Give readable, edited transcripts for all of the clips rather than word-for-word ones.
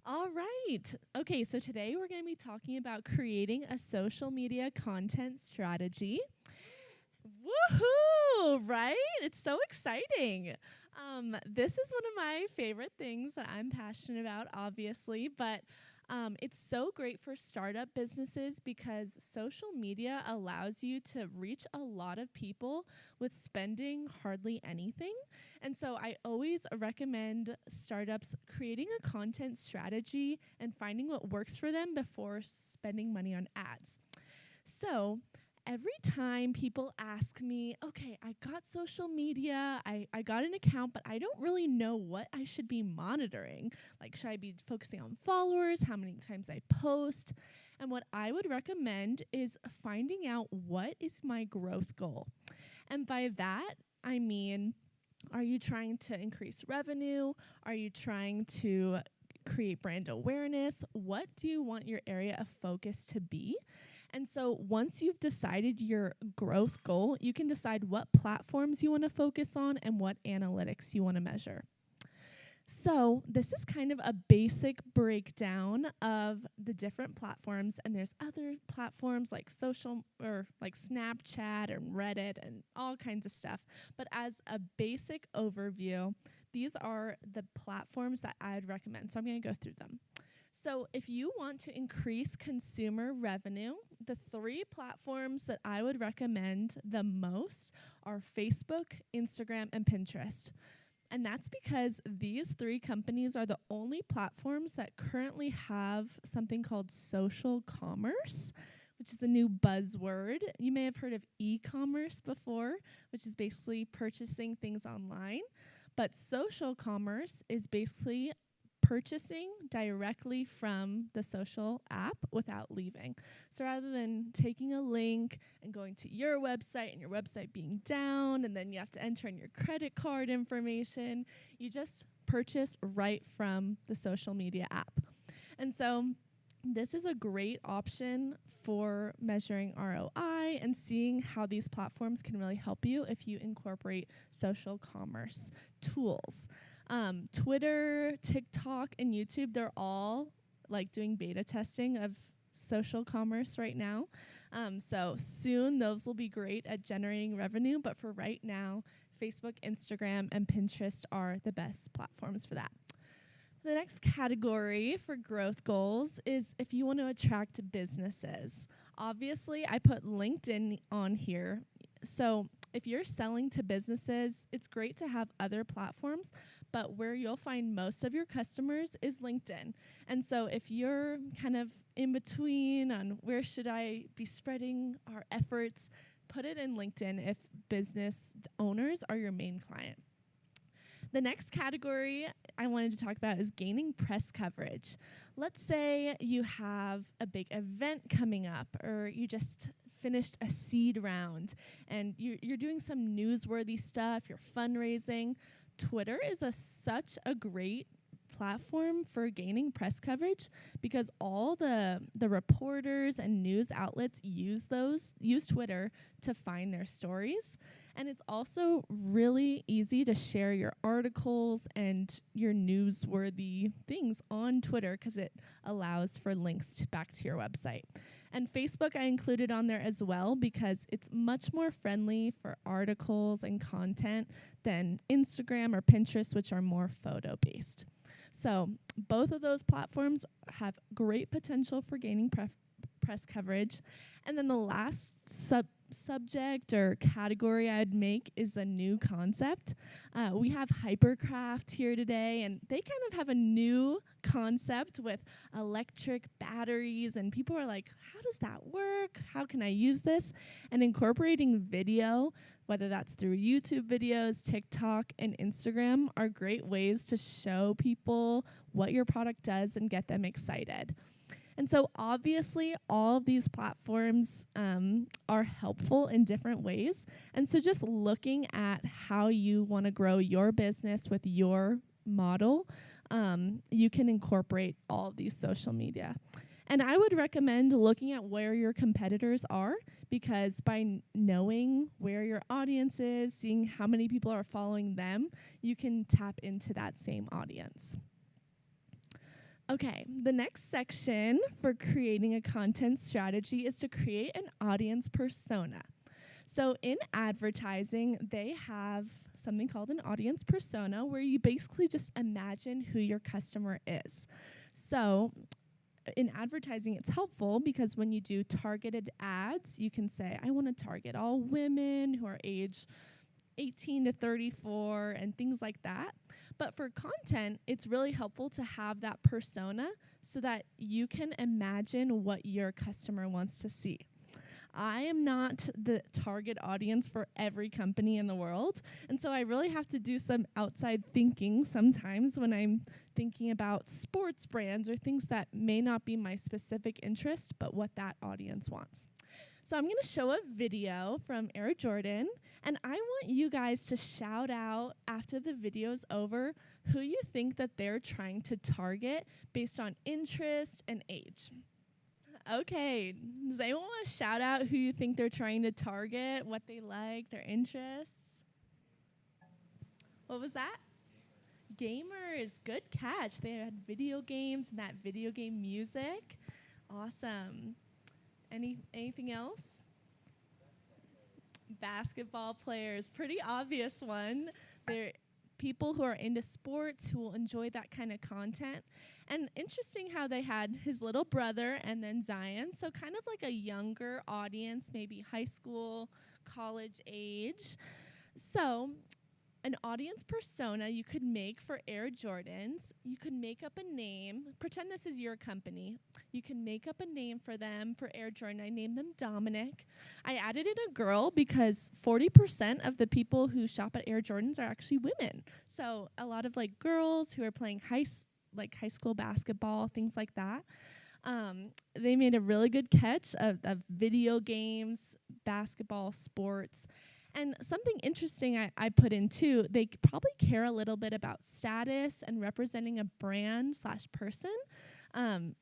All right. Okay, so today we're going to be talking about creating a social media content strategy. Woohoo! Right? It's so exciting. This is one of my favorite things that I'm passionate about, obviously, but it's so great for startup businesses because social media allows you to reach a lot of people with spending hardly anything. And so I always recommend startups creating a content strategy and finding what works for them before spending money on ads. So every time people ask me, okay, I got social media, I got an account, but I don't really know what I should be monitoring. Like, should I be focusing on followers, how many times I post? And what I would recommend is finding out what is my growth goal. And by that, I mean, are you trying to increase revenue? Are you trying to create brand awareness? What do you want your area of focus to be? And so once you've decided your growth goal, you can decide what platforms you want to focus on and what analytics you want to measure. So this is kind of a basic breakdown of the different platforms, and there's other platforms like social or like Snapchat and Reddit and all kinds of stuff. But as a basic overview, these are the platforms that I'd recommend. So I'm going to go through them. So if you want to increase consumer revenue, the three platforms that I would recommend the most are Facebook, Instagram, and Pinterest. And that's because these three companies are the only platforms that currently have something called social commerce, which is a new buzzword. You may have heard of e-commerce before, which is basically purchasing things online. But social commerce is basically purchasing directly from the social app without leaving. So rather than taking a link and going to your website and your website being down and then you have to enter in your credit card information, you just purchase right from the social media app. And so this is a great option for measuring ROI and seeing how these platforms can really help you if you incorporate social commerce tools. Twitter, TikTok, and YouTube, they're all like doing beta testing of social commerce right now. So soon those will be great at generating revenue, but for right now, Facebook, Instagram, and Pinterest are the best platforms for that. The next category for growth goals is if you want to attract businesses. Obviously, I put LinkedIn on here. So if you're selling to businesses, it's great to have other platforms, but where you'll find most of your customers is LinkedIn. And so if you're kind of in between on where should I be spreading our efforts, put it in LinkedIn if business owners are your main client. The next category I wanted to talk about is gaining press coverage. Let's say you have a big event coming up, or you just finished a seed round, and you're doing some newsworthy stuff, you're fundraising. Twitter is such a great platform for gaining press coverage because all the reporters and news outlets use Twitter to find their stories. And it's also really easy to share your articles and your newsworthy things on Twitter because it allows for links back to your website. And Facebook I included on there as well because it's much more friendly for articles and content than Instagram or Pinterest, which are more photo-based. So both of those platforms have great potential for gaining press coverage. And then the last subject or category I'd make is the new concept. We have Hypercraft here today, and they kind of have a new concept with electric batteries, and people are like, how does that work? How can I use this? And incorporating video, whether that's through YouTube videos, TikTok, and Instagram, are great ways to show people what your product does and get them excited. And so obviously all of these platforms are helpful in different ways. And so just looking at how you want to grow your business with your model, you can incorporate all of these social media. And I would recommend looking at where your competitors are, because by knowing where your audience is, seeing how many people are following them, you can tap into that same audience. Okay, the next section for creating a content strategy is to create an audience persona. So in advertising, they have something called an audience persona where you basically just imagine who your customer is. So in advertising, it's helpful because when you do targeted ads, you can say, I want to target all women who are age 18 to 34 and things like that. But for content, it's really helpful to have that persona so that you can imagine what your customer wants to see. I am not the target audience for every company in the world. And so I really have to do some outside thinking sometimes when I'm thinking about sports brands or things that may not be my specific interest, but what that audience wants. So I'm going to show a video from Air Jordan, and I want you guys to shout out after the video's over who you think that they're trying to target based on interest and age. Okay, does anyone want to shout out who you think they're trying to target, what they like, their interests? What was that? Gamers, good catch. They had video games and that video game music. Awesome. Anything else? Basketball players, pretty obvious one. They're people who are into sports who will enjoy that kind of content. And interesting how they had his little brother and then Zion, so kind of like a younger audience, maybe high school, college age. So an audience persona you could make for Air Jordans. You could make up a name. Pretend this is your company. You can make up a name for them for Air Jordan. I named them Dominic. I added in a girl because 40% of the people who shop at Air Jordans are actually women. So a lot of like girls who are playing high school basketball, things like that. They made a really good catch of video games, basketball, sports. And something interesting I put in too, they probably care a little bit about status and representing a brand / person.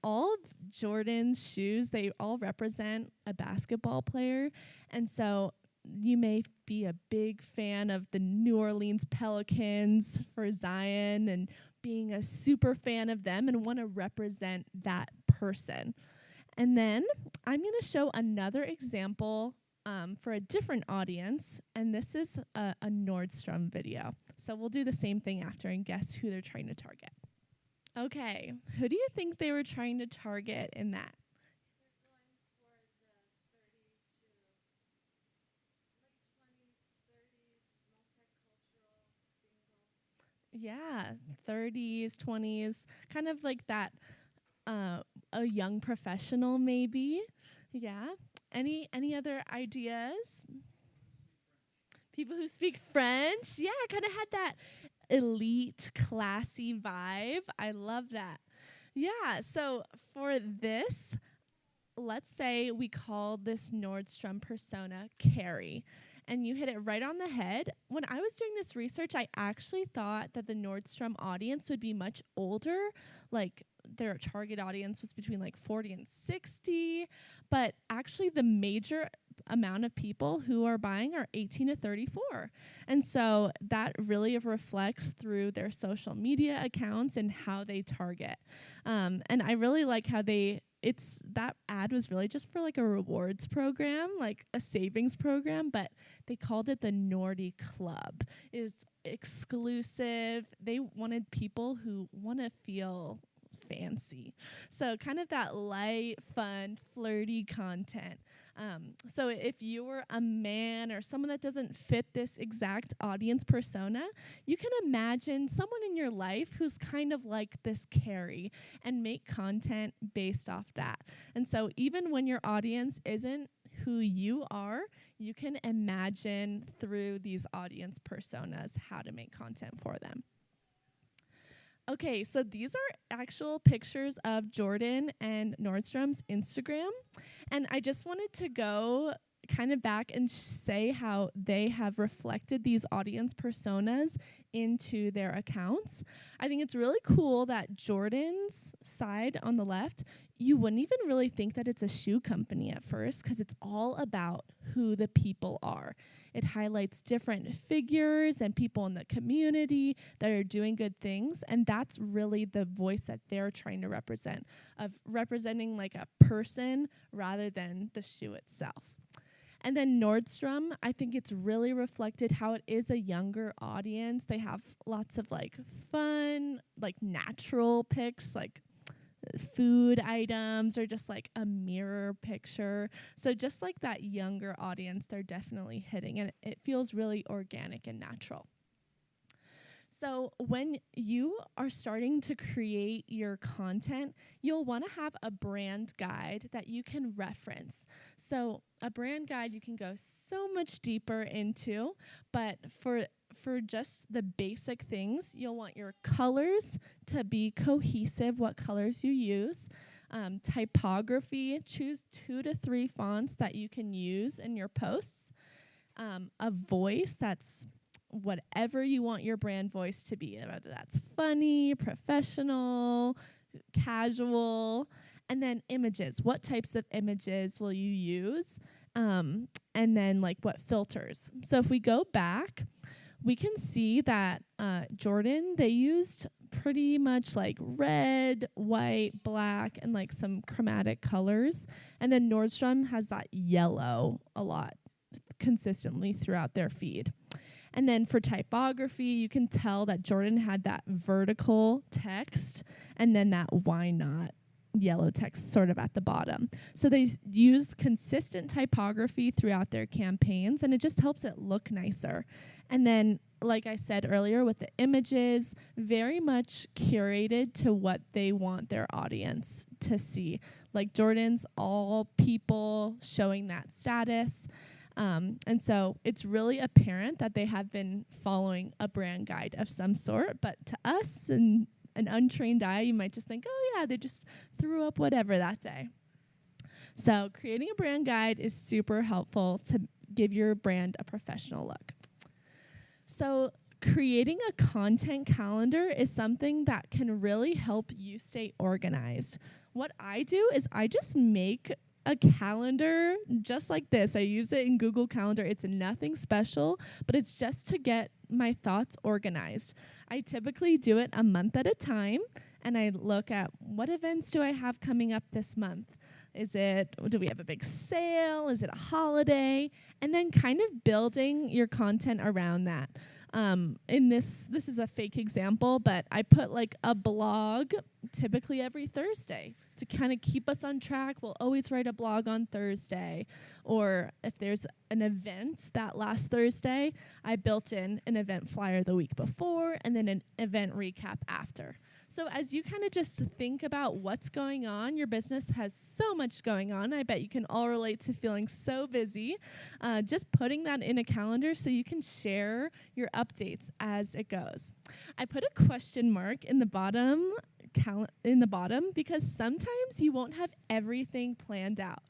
All of Jordan's shoes, they all represent a basketball player. And so you may be a big fan of the New Orleans Pelicans for Zion and being a super fan of them and want to represent that person. And then I'm going to show another example for a different audience, and this is a Nordstrom video. So we'll do the same thing after and guess who they're trying to target. Okay, who do you think they were trying to target in that? Yeah, 30s, 20s, kind of like that, a young professional maybe. Yeah. Any other ideas? People who speak French. Yeah, kind of had that elite, classy vibe. I love that. Yeah, so for this, let's say we call this Nordstrom persona Carrie, and you hit it right on the head. When I was doing this research, I actually thought that the Nordstrom audience would be much older, like their target audience was between like 40 and 60, but actually the major amount of people who are buying are 18 to 34. And so that really reflects through their social media accounts and how they target. And I really like how that ad was really just for like a rewards program, like a savings program, but they called it the Nordy Club. It's exclusive. They wanted people who want to feel fancy. So kind of that light, fun, flirty content. So if you were a man or someone that doesn't fit this exact audience persona, you can imagine someone in your life who's kind of like this Carrie and make content based off that. And so even when your audience isn't who you are, you can imagine through these audience personas how to make content for them. Okay, so these are actual pictures of Jordan and Nordstrom's Instagram. And I just wanted to go kind of back and say how they have reflected these audience personas into their accounts. I think it's really cool that Jordan's side on the left, you wouldn't even really think that it's a shoe company at first because it's all about who the people are. It highlights different figures and people in the community that are doing good things, and that's really the voice that they're trying to represent, of representing like a person rather than the shoe itself. And then Nordstrom, I think it's really reflected how it is a younger audience. They have lots of like fun, like natural pics, like food items or just like a mirror picture. So just like that younger audience, they're definitely hitting, and it feels really organic and natural. So when you are starting to create your content, you'll want to have a brand guide that you can reference. So a brand guide you can go so much deeper into, but for just the basic things, you'll want your colors to be cohesive, what colors you use. Typography, choose 2 to 3 fonts that you can use in your posts. A voice that's whatever you want your brand voice to be, whether that's funny, professional, casual. And then images. What types of images will you use? And then like what filters. So if we go back, we can see that Jordan, they used pretty much like red, white, black, and like some chromatic colors. And then Nordstrom has that yellow a lot consistently throughout their feed. And then for typography, you can tell that Jordan had that vertical text and then that why not yellow text sort of at the bottom. So they use consistent typography throughout their campaigns, and it just helps it look nicer. And then, like I said earlier, with the images, very much curated to what they want their audience to see. Like Jordan's all people showing that status. And so it's really apparent that they have been following a brand guide of some sort, but to us and an untrained eye, you might just think, oh yeah, they just threw up whatever that day. So creating a brand guide is super helpful to give your brand a professional look. So creating a content calendar is something that can really help you stay organized. What I do is I just make a calendar just like this. I use it in Google Calendar. It's nothing special, but it's just to get my thoughts organized. I typically do it a month at a time, and I look at what events do I have coming up this month? Do we have a big sale? Is it a holiday? And then kind of building your content around that. In this is a fake example, but I put like a blog typically every Thursday to kind of keep us on track. We'll always write a blog on Thursday. Or if there's an event that last Thursday, I built in an event flyer the week before and then an event recap after. So as you kind of just think about what's going on, your business has so much going on. I bet you can all relate to feeling so busy. Just putting that in a calendar so you can share your updates as it goes. I put a question mark in the bottom because sometimes you won't have everything planned out.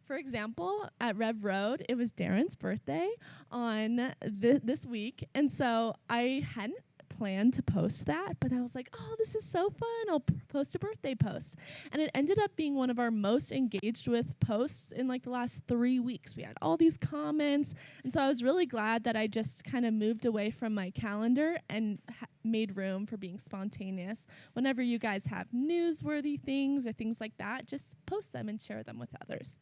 For example, at RevRoad, it was Darren's birthday on this week, and so I hadn't planned to post that, but I was like, oh, this is so fun. I'll post a birthday post. And it ended up being one of our most engaged with posts in like the last 3 weeks. We had all these comments. And so I was really glad that I just kind of moved away from my calendar and made room for being spontaneous. Whenever you guys have newsworthy things or things like that, just post them and share them with others.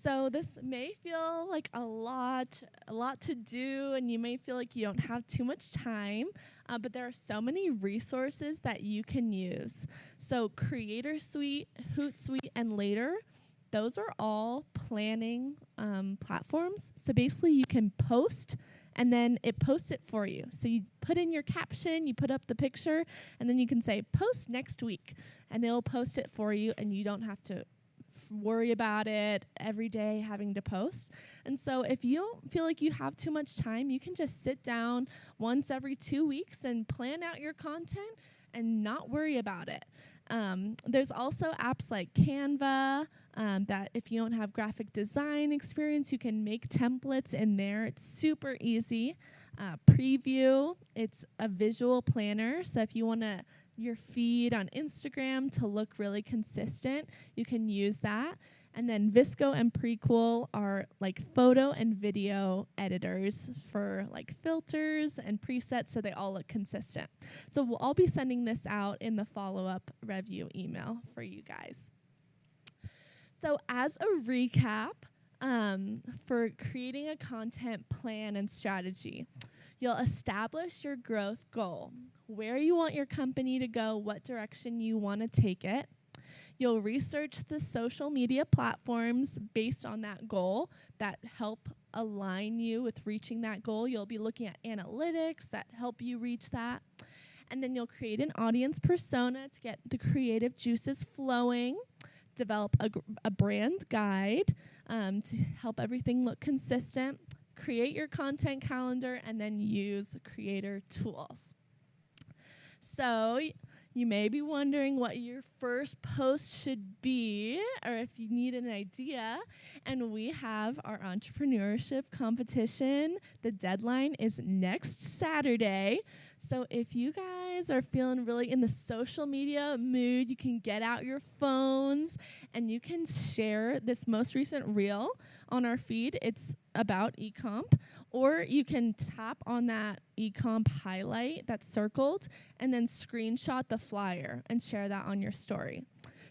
So this may feel like a lot to do, and you may feel like you don't have too much time, but there are so many resources that you can use. So Creator Suite, Hootsuite, and Later, those are all planning platforms. So basically you can post, and then it posts it for you. So you put in your caption, you put up the picture, and then you can say, post next week, and it'll post it for you, and you don't have to worry about it every day having to post. And so if you don't feel like you have too much time, you can just sit down once every 2 weeks and plan out your content and not worry about it. There's also apps like Canva that if you don't have graphic design experience, you can make templates in there. It's super easy. Preview, it's a visual planner. So if you want your feed on Instagram to look really consistent, you can use that. And then Visco and Prequel are like photo and video editors for like filters and presets, so they all look consistent. So I'll be sending this out in the follow-up review email for you guys. So as a recap, for creating a content plan and strategy, you'll establish your growth goal, where you want your company to go, what direction you want to take it. You'll research the social media platforms based on that goal that help align you with reaching that goal. You'll be looking at analytics that help you reach that. And then you'll create an audience persona to get the creative juices flowing. Develop a brand guide to help everything look consistent. Create your content calendar and then use creator tools. So you may be wondering what your first post should be, or if you need an idea. And we have our entrepreneurship competition. The deadline is next Saturday. So if you guys are feeling really in the social media mood, you can get out your phones and you can share this most recent reel on our feed. It's about eComp, or you can tap on that eComp highlight that's circled and then screenshot the flyer and share that on your story.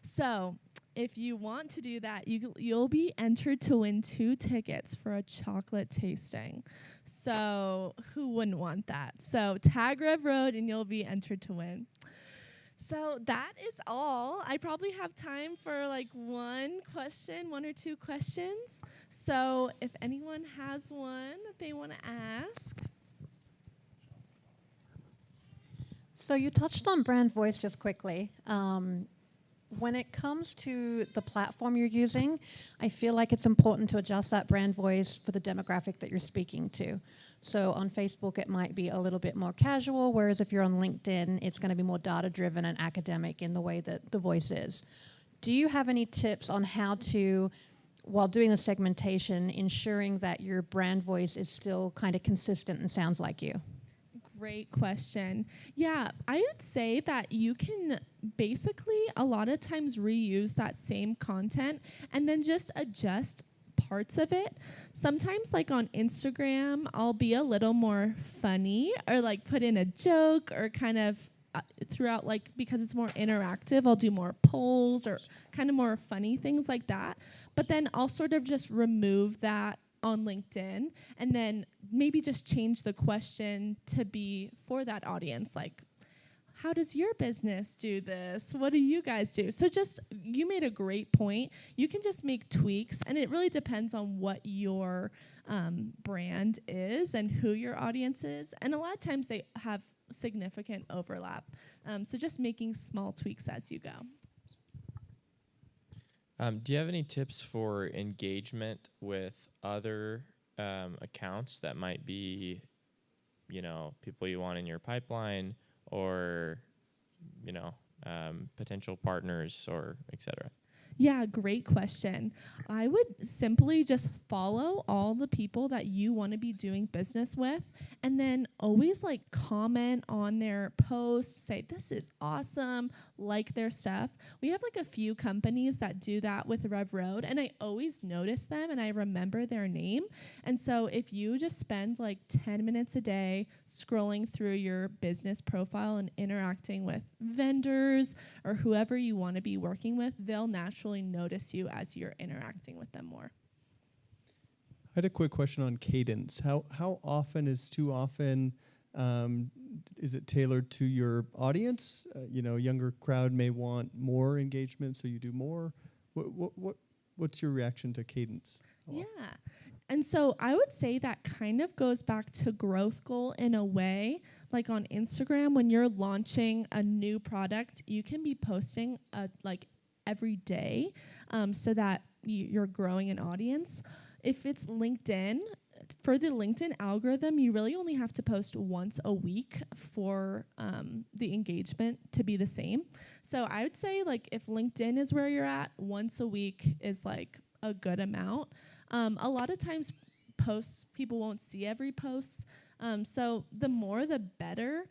So if you want to do that, you'll be entered to win 2 tickets for a chocolate tasting. So who wouldn't want that? So tag RevRoad and you'll be entered to win. So that is all. I probably have time for like one or two questions. So if anyone has one that they want to ask. So you touched on brand voice just quickly. When it comes to the platform you're using, I feel like it's important to adjust that brand voice for the demographic that you're speaking to. So on Facebook, it might be a little bit more casual, whereas if you're on LinkedIn, it's going to be more data-driven and academic in the way that the voice is. Do you have any tips on how to, while doing the segmentation, ensuring that your brand voice is still kind of consistent and sounds like you? Great question. Yeah, I would say that you can basically a lot of times reuse that same content and then just adjust parts of it. Sometimes like on Instagram, I'll be a little more funny or like put in a joke or kind of throughout, like, because it's more interactive, I'll do more polls or kind of more funny things like that. But then I'll sort of just remove that on LinkedIn and then maybe just change the question to be for that audience, like, how does your business do this? What do you guys do? So just, you made a great point. You can just make tweaks, and it really depends on what your brand is and who your audience is. And a lot of times they have significant overlap. So just making small tweaks as you go. Do you have any tips for engagement with other accounts that might be, people you want in your pipeline or, potential partners or et cetera? Yeah, great question. I would simply just follow all the people that you want to be doing business with, and then always like comment on their posts, say, this is awesome, like their stuff. We have like a few companies that do that with RevRoad, and I always notice them and I remember their name. And so if you just spend like 10 minutes a day scrolling through your business profile and interacting with vendors or whoever you want to be working with, they'll naturally notice you as you're interacting with them more. I had a quick question on cadence. How often is too often? Is it tailored to your audience? Younger crowd may want more engagement, so you do more. What's your reaction to cadence? Yeah. And so I would say that kind of goes back to growth goal in a way. Like on Instagram, when you're launching a new product, you can be posting every day so that you're growing an audience. If it's LinkedIn, for the LinkedIn algorithm, you really only have to post once a week for the engagement to be the same. So I would say, like, if LinkedIn is where you're at, once a week is like a good amount. A lot of times posts, people won't see every post. So the more the better.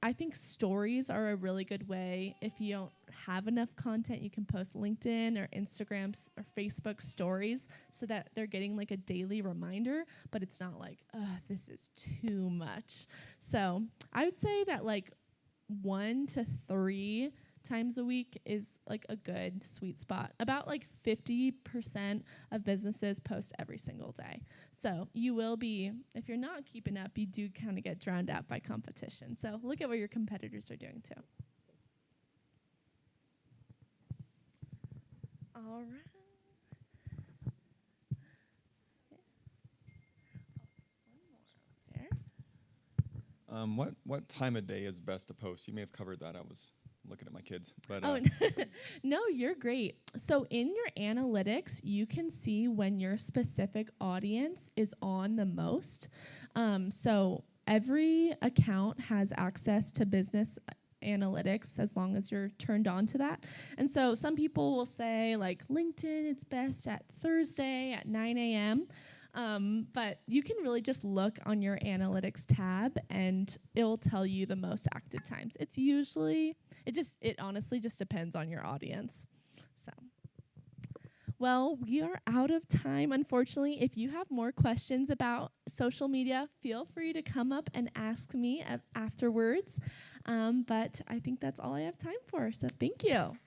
I think stories are a really good way. If you don't have enough content, you can post LinkedIn or Instagram or Facebook stories so that they're getting like a daily reminder, but it's not like, this is too much. So I would say that like 1 to 3 times a week is like a good sweet spot. About like 50% of businesses post every single day. So you will be, if you're not keeping up, you do kind of get drowned out by competition. So look at what your competitors are doing too. All right. What time of day is best to post? You may have covered that. I was looking at my kids, but no, you're great. So in your analytics, you can see when your specific audience is on the most. So every account has access to business analytics as long as you're turned on to that. And so some people will say like LinkedIn, it's best at Thursday at 9 a.m. But you can really just look on your analytics tab and it'll tell you the most active times. It's usually, it honestly just depends on your audience. So, well, we are out of time, unfortunately. If you have more questions about social media, feel free to come up and ask me afterwards. But I think that's all I have time for. So thank you.